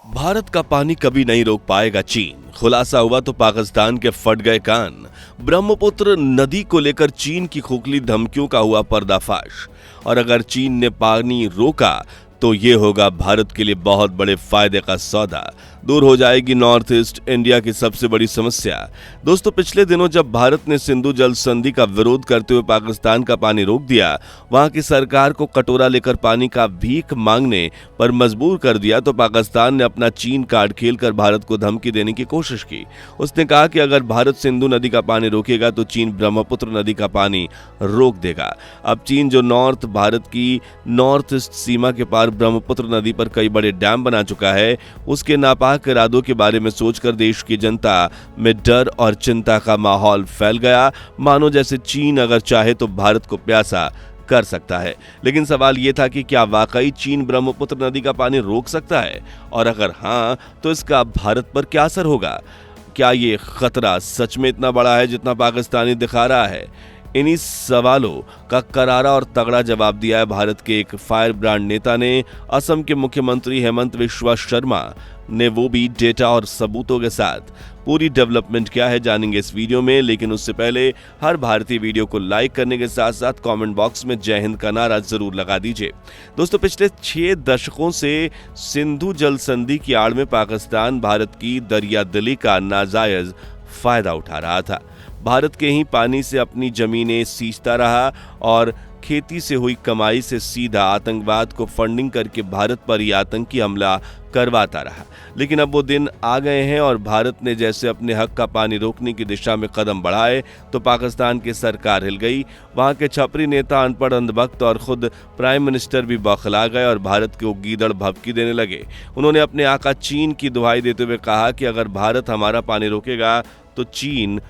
भारत का पानी कभी नहीं रोक पाएगा चीन, खुलासा हुआ तो पाकिस्तान के फट गए कान। ब्रह्मपुत्र नदी को लेकर चीन की खोखली धमकियों का हुआ पर्दाफाश। और अगर चीन ने पानी रोका तो ये होगा भारत के लिए बहुत बड़े फायदे का सौदा। दूर हो जाएगी नॉर्थ ईस्ट इंडिया की सबसे बड़ी समस्या। दोस्तों, पिछले दिनों जब भारत ने सिंधु जल संधि का विरोध करते हुए पाकिस्तान का पानी रोक दिया, वहां की सरकार को कटोरा लेकर पानी का भीख मांगने पर मजबूर कर दिया, तो पाकिस्तान ने अपना चीन कार्ड खेलकर भारत को धमकी देने की कोशिश की। उसने कहा कि अगर भारत सिंधु नदी का पानी रोकेगा तो चीन ब्रह्मपुत्र नदी का पानी रोक देगा। अब चीन जो भारत की नॉर्थ ईस्ट सीमा के पार ब्रह्मपुत्र नदी पर कई बड़े डैम बना चुका है, उसके नापाक इरादों के बारे में सोचकर देश की जनता में डर और चिंता का माहौल फैल गया, मानो जैसे चीन अगर चाहे तो भारत को प्यासा कर सकता है। लेकिन सवाल यह था कि क्या वाकई चीन ब्रह्मपुत्र नदी का पानी रोक सकता है, और अगर हां तो इसका भारत पर क्या असर होगा? क्या ये खतरा सच में इतना बड़ा है जितना पाकिस्तानी दिखा रहा है? इन्हीं सवालों का करारा और तगड़ा जवाब दिया है भारत के एक फायर ब्रांड नेता ने। असम के मुख्यमंत्री हेमंत बिस्वा शर्मा ने, वो भी डेटा और सबूतों के साथ। पूरी डेवलपमेंट क्या है जानेंगे इस वीडियो में, लेकिन उससे पहले हर भारतीय वीडियो को लाइक करने के साथ साथ कमेंट बॉक्स में जय हिंद का नारा जरूर लगा दीजिए। दोस्तों, पिछले 6 दशकों से सिंधु जल संधि की आड़ में पाकिस्तान भारत की दरियादिली का नाजायज फायदा उठा रहा था। भारत के ही पानी से अपनी जमीनें सींचता रहा और खेती से हुई कमाई से सीधा आतंकवाद को फंडिंग करके भारत पर ही आतंकी हमला करवाता रहा। लेकिन अब वो दिन आ गए हैं और भारत ने जैसे अपने हक का पानी रोकने की दिशा में कदम बढ़ाए तो पाकिस्तान की सरकार हिल गई। वहां के छपरी नेता, अनपढ़, अंधभक्त और खुद प्राइम मिनिस्टर भी बौखला गए और भारत को गीदड़ भभकी देने लगे। उन्होंने अपने आका चीन की दुहाई देते हुए कहा कि अगर भारत हमारा पानी रोकेगा तो चीन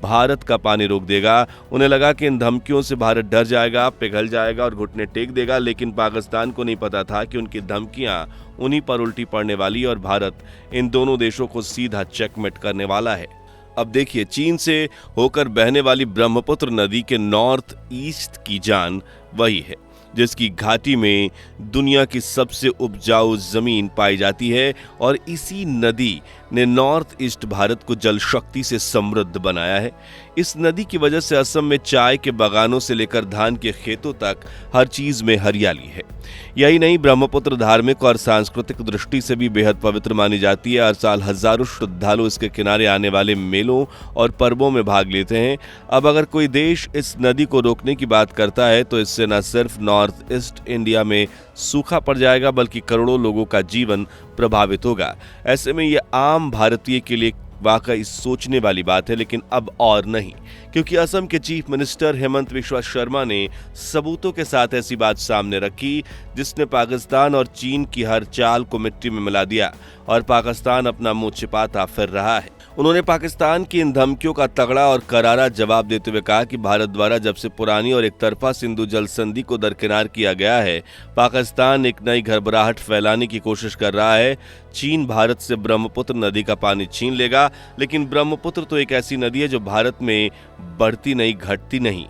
भारत का पानी रोक देगा। उन्हें लगा कि इन धमकियों से भारत डर जाएगा, पिघल जाएगा और घुटने टेक देगा, लेकिन पाकिस्तान को नहीं पता था कि उनकी धमकियां उन्हीं पर उल्टी पड़ने वाली और भारत इन दोनों देशों को सीधा चेकमेट करने वाला है। अब देखिए, चीन से होकर बहने वाली ब्रह्मपुत्र नदी के नॉर्थ ईस्ट की जान वही है जिसकी घाटी में दुनिया की सबसे उपजाऊ जमीन पाई जाती है, और इसी नदी ने नॉर्थ ईस्ट भारत को जल शक्ति से समृद्ध बनाया है। इस नदी की वजह से असम में चाय के बागानों से लेकर धान के खेतों तक हर चीज में हरियाली है। यही नहीं, ब्रह्मपुत्र धार्मिक और सांस्कृतिक दृष्टि से भी बेहद पवित्र मानी जाती है। हर साल हजारों श्रद्धालु इसके किनारे आने वाले मेलों और पर्वों में भाग लेते हैं। अब अगर कोई देश इस नदी को रोकने की बात करता है तो इससे न सिर्फ नॉर्थ ईस्ट इंडिया में सूखा पड़ जाएगा बल्कि करोड़ों लोगों का जीवन प्रभावित होगा। ऐसे में यह आम भारतीय के लिए वाकई सोचने वाली बात है, लेकिन अब और नहीं, क्योंकि असम के चीफ मिनिस्टर हेमंत बिस्वा शर्मा ने सबूतों के साथ ऐसी बात सामने रखी जिसने पाकिस्तान और चीन की हर चाल को मिट्टी में मिला दिया और पाकिस्तान अपना मुंह छिपाता फिर रहा है। उन्होंने पाकिस्तान की इन धमकियों का तगड़ा और करारा जवाब देते हुए कहा कि भारत द्वारा जब से पुरानी और एक तरफा सिंधु जल संधि को दरकिनार किया गया है, पाकिस्तान एक नई घबराहट फैलाने की कोशिश कर रहा है। चीन भारत से ब्रह्मपुत्र नदी का पानी छीन लेगा, लेकिन ब्रह्मपुत्र तो एक ऐसी नदी है जो भारत में बढ़ती नहीं, घटती नहीं।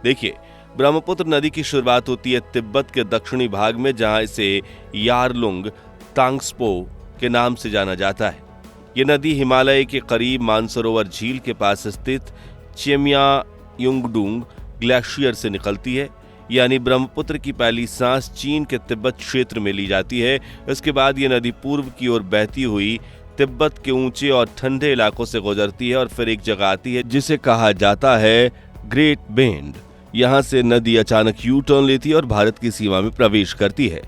देखिए, ब्रह्मपुत्र नदी की शुरुआत होती है तिब्बत के दक्षिणी भाग में, जहां इसे यारलुंग तांग्सपो के नाम से जाना जाता है। ये नदी हिमालय के करीब मानसरोवर झील के पास स्थित चेमयायुंगडुंग ग्लेशियर से निकलती है। यानी ब्रह्मपुत्र की पहली सांस चीन के तिब्बत क्षेत्र में ली जाती है। इसके बाद ये नदी पूर्व की ओर बहती हुई तिब्बत के ऊंचे और ठंडे इलाकों से गुजरती है और फिर एक जगह आती है जिसे कहा जाता है ग्रेट बेंड। यहाँ से नदी अचानक यू टर्न लेती है और भारत की सीमा में प्रवेश करती है।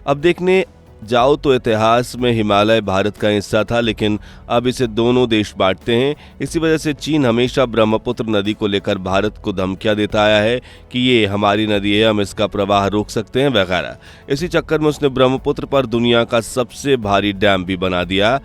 अब देखने जाओ तो इतिहास में हिमालय भारत का हिस्सा था, लेकिन अब इसे दोनों देश बांटते हैं। इसी वजह से चीन हमेशा ब्रह्मपुत्र नदी को लेकर भारत को धमकियां देता आया है कि ये हमारी नदी है, हम इसका प्रवाह रोक सकते हैं वगैरह। इसी चक्कर में उसने ब्रह्मपुत्र पर दुनिया का सबसे भारी डैम भी बना दिया।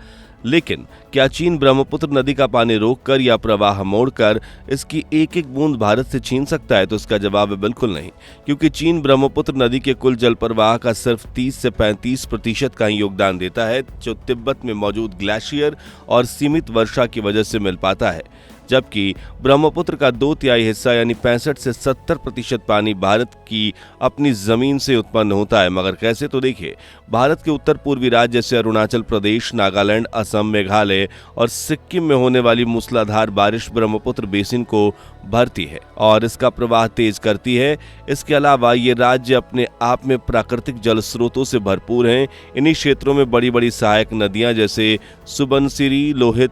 लेकिन क्या चीन ब्रह्मपुत्र नदी का पानी रोककर या प्रवाह मोड़कर इसकी एक एक बूंद भारत से छीन सकता है? तो इसका जवाब है बिल्कुल नहीं, क्योंकि चीन ब्रह्मपुत्र नदी के कुल जल प्रवाह का सिर्फ 30 से 35% का ही योगदान देता है, जो तिब्बत में मौजूद ग्लेशियर और सीमित वर्षा की वजह से मिल पाता है। जबकि ब्रह्मपुत्र का 2/3 हिस्सा यानी 65 से 70% पानी भारत की अपनी जमीन से उत्पन्न होता है। मगर कैसे, तो देखिए, भारत के उत्तर पूर्वी राज्य जैसे अरुणाचल प्रदेश, नागालैंड, असम, मेघालय और सिक्किम में होने वाली मूसलाधार बारिश ब्रह्मपुत्र बेसिन को भरती है और इसका प्रवाह तेज करती है। इसके अलावा ये राज्य अपने आप में प्राकृतिक जल स्रोतों से भरपूर हैं। इन्हीं क्षेत्रों में बड़ी बड़ी सहायक नदियां जैसे सुबनसिरी, लोहित,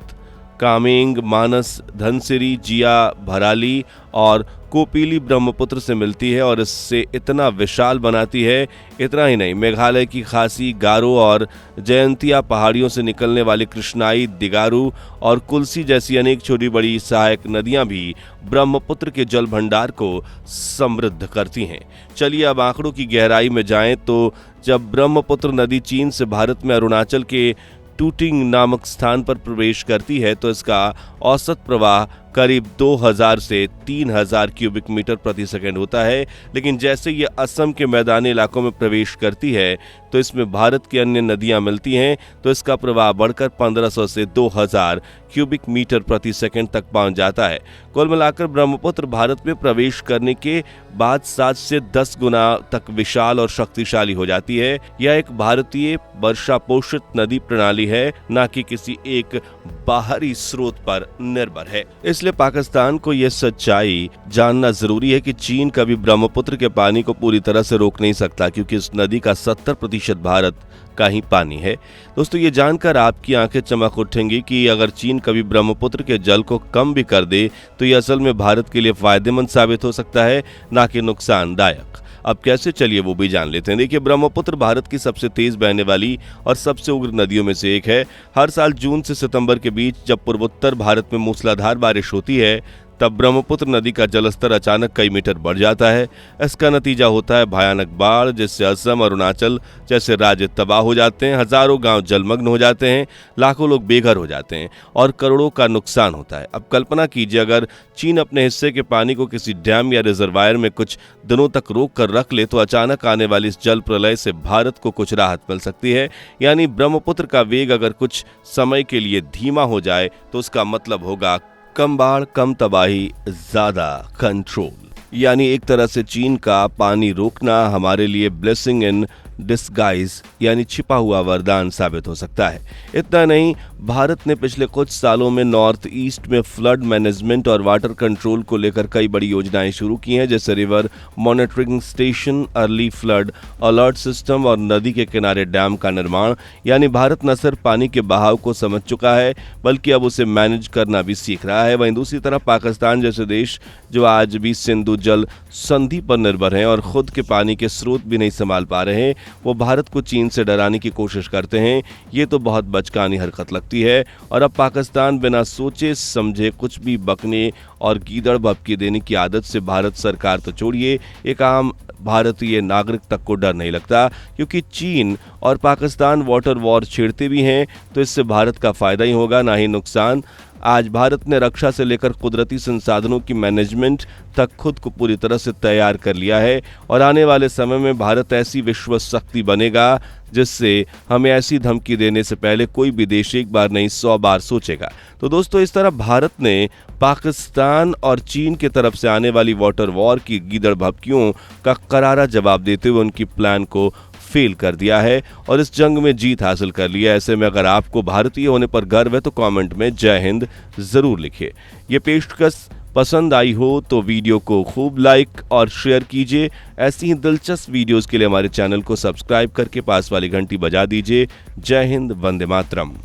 कामेंग, मानस, धनसिरी, जिया, भराली और कोपीली ब्रह्मपुत्र से मिलती है और इससे इतना विशाल बनाती है। इतना ही नहीं, मेघालय की खासी, गारो और जयंतिया पहाड़ियों से निकलने वाली कृष्णाई, दिगारू और कुल्सी जैसी अनेक छोटी बड़ी सहायक नदियां भी ब्रह्मपुत्र के जल भंडार को समृद्ध करती हैं। चलिए अब आंकड़ों की गहराई में जाएं तो जब ब्रह्मपुत्र नदी चीन से भारत में अरुणाचल के टूटिंग नामक स्थान पर प्रवेश करती है तो इसका औसत प्रवाह करीब 2000 से 3000 क्यूबिक मीटर प्रति सेकंड होता है। लेकिन जैसे ये असम के मैदानी इलाकों में प्रवेश करती है तो इसमें भारत की अन्य नदियां मिलती हैं तो इसका प्रवाह बढ़कर 1500 से 2000 क्यूबिक मीटर प्रति सेकंड तक पहुंच जाता है। कुल मिलाकर ब्रह्मपुत्र भारत में प्रवेश करने के बाद 7 से 10 गुना तक विशाल और शक्तिशाली हो जाती है। यह एक भारतीय वर्षा पोषित नदी प्रणाली है, न कि किसी एक बाहरी स्रोत पर निर्भर है। इसलिए पाकिस्तान को यह सच्चाई जानना जरूरी है कि चीन कभी ब्रह्मपुत्र के पानी को पूरी तरह से रोक नहीं सकता, क्योंकि इस नदी का 70% भारत का ही पानी है। दोस्तों, ये जानकर आपकी आंखें चमक उठेंगी कि अगर चीन कभी ब्रह्मपुत्र के जल को कम भी कर दे तो ये असल में भारत के लिए फायदेमंद साबित हो सकता है, ना कि नुकसानदायक। अब कैसे, चलिए वो भी जान लेते हैं। देखिए, ब्रह्मपुत्र भारत की सबसे तेज बहने वाली और सबसे उग्र नदियों में से एक है। हर साल जून से सितंबर के बीच जब पूर्वोत्तर भारत में मूसलाधार बारिश होती है तब ब्रह्मपुत्र नदी का जलस्तर अचानक कई मीटर बढ़ जाता है। इसका नतीजा होता है भयानक बाढ़, जिससे असम, अरुणाचल जैसे राज्य तबाह हो जाते हैं। हजारों गांव जलमग्न हो जाते हैं, लाखों लोग बेघर हो जाते हैं और करोड़ों का नुकसान होता है। अब कल्पना कीजिए, अगर चीन अपने हिस्से के पानी को किसी डैम या रिजर्वायर में कुछ दिनों तक रोक कर रख ले तो अचानक आने वाली इस जल प्रलय से भारत को कुछ राहत मिल सकती है। यानी ब्रह्मपुत्र का वेग अगर कुछ समय के लिए धीमा हो जाए तो उसका मतलब होगा कम बाढ़, कम तबाही, ज्यादा कंट्रोल। यानी एक तरह से चीन का पानी रोकना हमारे लिए ब्लेसिंग इन डिस्गाइज यानी छिपा हुआ वरदान साबित हो सकता है। इतना नहीं, भारत ने पिछले कुछ सालों में नॉर्थ ईस्ट में फ्लड मैनेजमेंट और वाटर कंट्रोल को लेकर कई बड़ी योजनाएं शुरू की हैं, जैसे river monitoring station, early flood alert system और नदी के किनारे डैम का निर्माण। यानी भारत न सिर्फ पानी के बहाव को समझ चुका है बल्कि अब उसे मैनेज करना भी सीख रहा है। वहीं दूसरी तरफ पाकिस्तान जैसे देश जो आज भी सिंधु जल संधि पर निर्भर हैं और खुद के पानी के स्रोत भी नहीं संभाल पा रहे हैं, वो भारत को चीन से डराने की कोशिश करते हैं। ये तो बहुत बचकानी हरकत लगती है। और अब पाकिस्तान बिना सोचे समझे कुछ भी बकने और गीदड़ भभकी देने की आदत से भारत सरकार तो छोड़िए, एक आम भारतीय नागरिक तक को डर नहीं लगता, क्योंकि चीन और पाकिस्तान वाटर वॉर छेड़ते भी हैं तो इससे भारत का फायदा ही होगा, ना ही नुकसान। आज भारत ने रक्षा से लेकर कुदरती संसाधनों की मैनेजमेंट तक खुद को पूरी तरह से तैयार कर लिया है और आने वाले समय में भारत ऐसी विश्व शक्ति बनेगा जिससे हमें ऐसी धमकी देने से पहले कोई भी देश एक बार नहीं 100 बार सोचेगा। तो दोस्तों, इस तरह भारत ने पाकिस्तान और चीन की तरफ से आने वाली वाटर वॉर की गीदड़ भभकियों का करारा जवाब देते हुए उनकी प्लान को फेल कर दिया है और इस जंग में जीत हासिल कर लिया। ऐसे में अगर आपको भारतीय होने पर गर्व है तो कमेंट में जय हिंद जरूर लिखिए। ये पेशकश पसंद आई हो तो वीडियो को खूब लाइक और शेयर कीजिए। ऐसी ही दिलचस्प वीडियोस के लिए हमारे चैनल को सब्सक्राइब करके पास वाली घंटी बजा दीजिए। जय हिंद, वंदे मातरम।